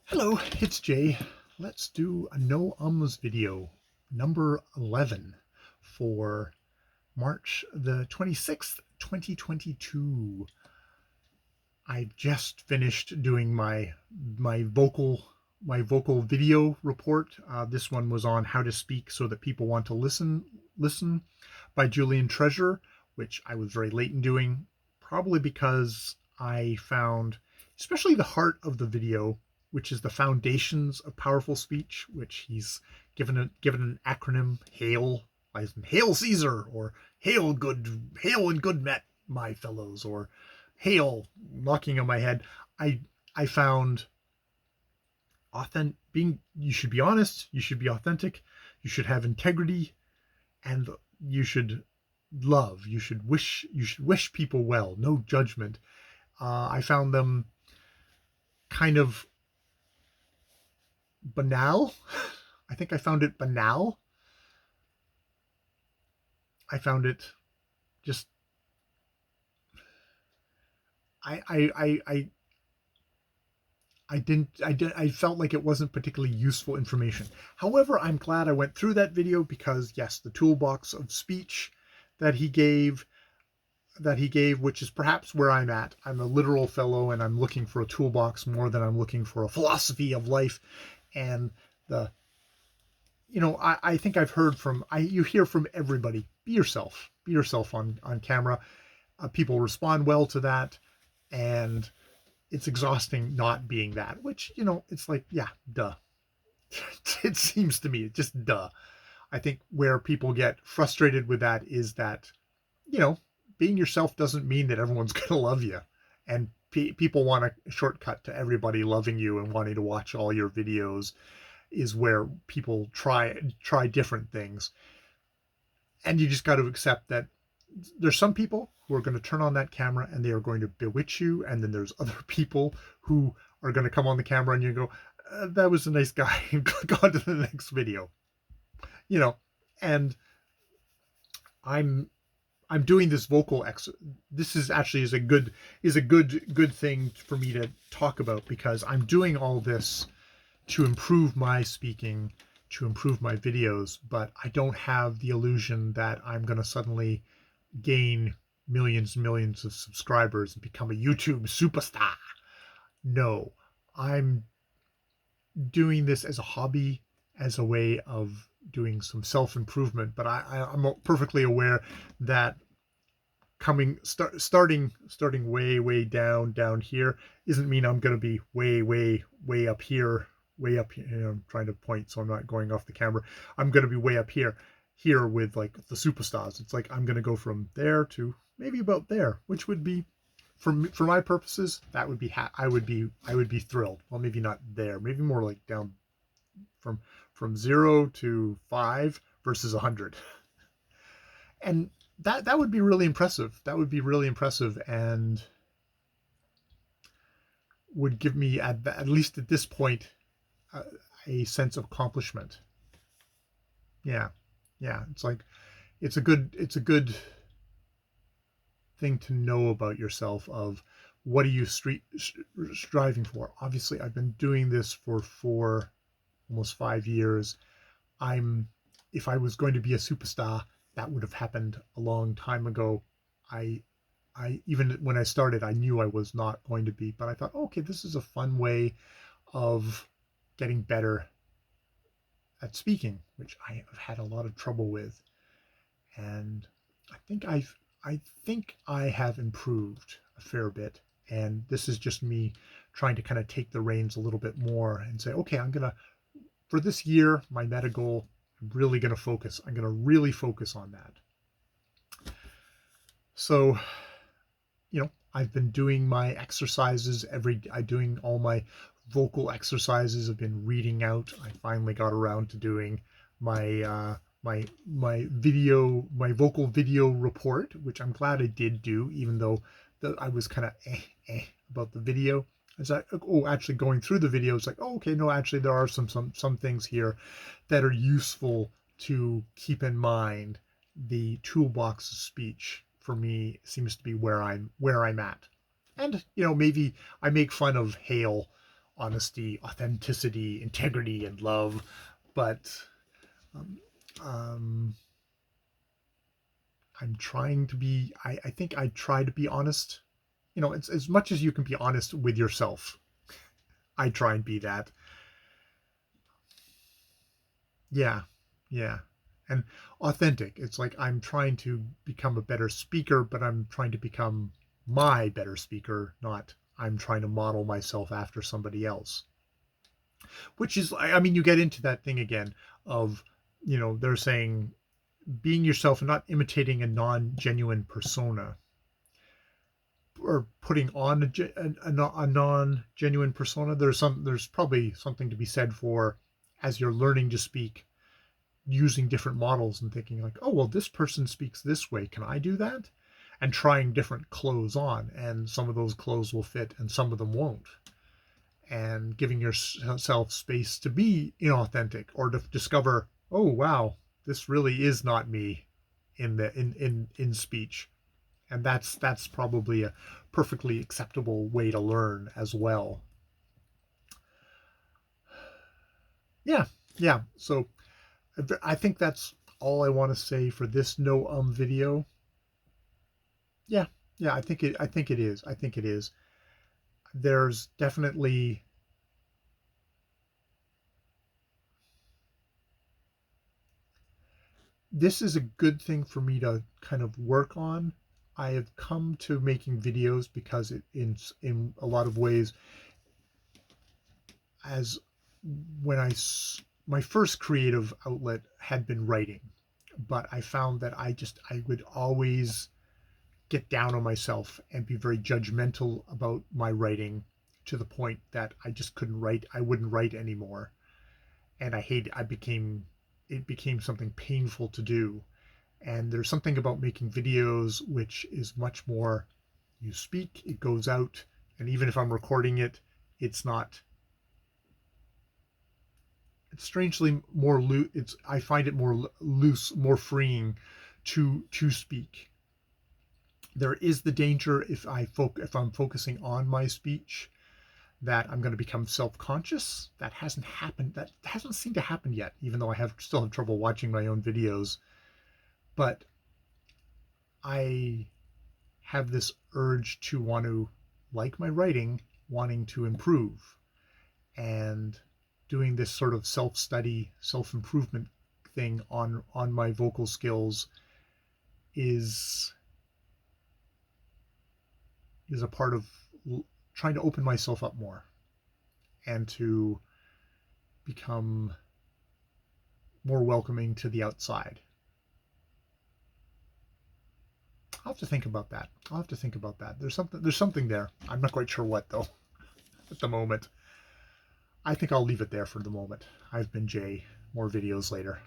Hello, it's Jay. Let's do a no ums video, number 11 for March the 26th, 2022. I just finished doing my vocal video report. This one was on how to speak so that people want to listen by Julian Treasure, which I was very late in doing, probably because I found, especially the heart of the video, which is the foundations of powerful speech, which he's given an acronym, HAIL, Hail Caesar, or Hail and good met, my fellows, or Hail, knocking on my head. I found you should be honest, you should be authentic, you should have integrity, and you should wish people well, no judgment. I found them kind of banal. I think I found it banal. I found it just I felt like it wasn't particularly useful information. However, I'm glad I went through that video because yes, the toolbox of speech that he gave which is perhaps where I'm at. I'm a literal fellow and I'm looking for a toolbox more than I'm looking for a philosophy of life. And the I think I've heard from you hear from everybody, be yourself on camera. People respond well to that, and it's exhausting not being that, which it's like, yeah, duh. It seems to me just duh. I think where people get frustrated with that is that you know being yourself doesn't mean that everyone's going to love you, and people want a shortcut to everybody loving you and wanting to watch all your videos is where people try different things. And you just got to accept that there's some people who are going to turn on that camera and they are going to bewitch you, and then there's other people who are going to come on the camera and you go, that was a nice guy, and click on to the next video. And I'm doing this vocal this is actually is a good thing for me to talk about, because I'm doing all this to improve my speaking, to improve my videos, but I don't have the illusion that I'm going to suddenly gain millions and millions of subscribers and become a YouTube superstar. No, I'm doing this as a hobby, as a way of doing some self-improvement, but I'm perfectly aware that starting way down here isn't mean I'm going to be way up here, I'm trying to point so I'm not going off the camera. I'm going to be way up here with like the superstars. It's like I'm going to go from there to maybe about there, which would be, for my purposes, that would be I would be thrilled. Well, maybe not there, maybe more like down from 0 to 5 versus 100. And that would be really impressive. That would be really impressive, and would give me at least at this point a sense of accomplishment. Yeah, it's like it's a good thing to know about yourself, of what are you striving for. Obviously, I've been doing this for almost 5 years. If I was going to be a superstar, that would have happened a long time ago. I even when I started, I knew I was not going to be, but I thought, okay, this is a fun way of getting better at speaking, which I have had a lot of trouble with. And I think I have improved a fair bit. And this is just me trying to kind of take the reins a little bit more and say, okay, for this year, my meta goal, I'm going to really focus on that. So, I've been doing my exercises doing all my vocal exercises. I've been reading out. I finally got around to doing my my vocal video report, which I'm glad I did do, even though I was kind of about the video. As actually going through the video, it's like, oh, okay, no, actually there are some things here that are useful to keep in mind. The toolbox of speech for me seems to be where I'm at. And maybe I make fun of Hail honesty, authenticity, integrity, and love. But um, um, I'm trying to be, I think I try to be honest. You know, it's as much as you can be honest with yourself. I try and be that. Yeah, yeah. And authentic. It's like I'm trying to become a better speaker, but I'm trying to become my better speaker, not I'm trying to model myself after somebody else. Which is, I mean, you get into that thing again of, you know, they're saying being yourself and not imitating a non-genuine persona, or putting on a non-genuine persona. There's probably something to be said for, as you're learning to speak, using different models and thinking like, oh, well, this person speaks this way. Can I do that? And trying different clothes on. And some of those clothes will fit and some of them won't. And giving yourself space to be inauthentic or to discover, oh, wow, this really is not me in speech. And that's probably a perfectly acceptable way to learn as well. Yeah, yeah. So I think that's all I want to say for this no video. Yeah, yeah. I think it is. I think it is. There's definitely, this is a good thing for me to kind of work on. I have come to making videos because it in a lot of ways, as when my first creative outlet had been writing, but I found that I would always get down on myself and be very judgmental about my writing, to the point that I just couldn't write. I wouldn't write anymore. And it became something painful to do. And there's something about making videos which is much more, you speak, it goes out, and even if I'm recording it, it's not, it's strangely more loose. I find it more loose, more freeing to speak. There is the danger, if I'm focusing on my speech, that I'm going to become self-conscious. That hasn't happened. That hasn't seemed to happen yet, even though I still have trouble watching my own videos. But I have this urge to want to, like my writing, wanting to improve, and doing this sort of self-study, self-improvement thing on my vocal skills is a part of trying to open myself up more and to become more welcoming to the outside. I'll have to think about that. I'll have to think about that. There's something there. I'm not quite sure what though at the moment. I think I'll leave it there for the moment. I've been Jay. More videos later.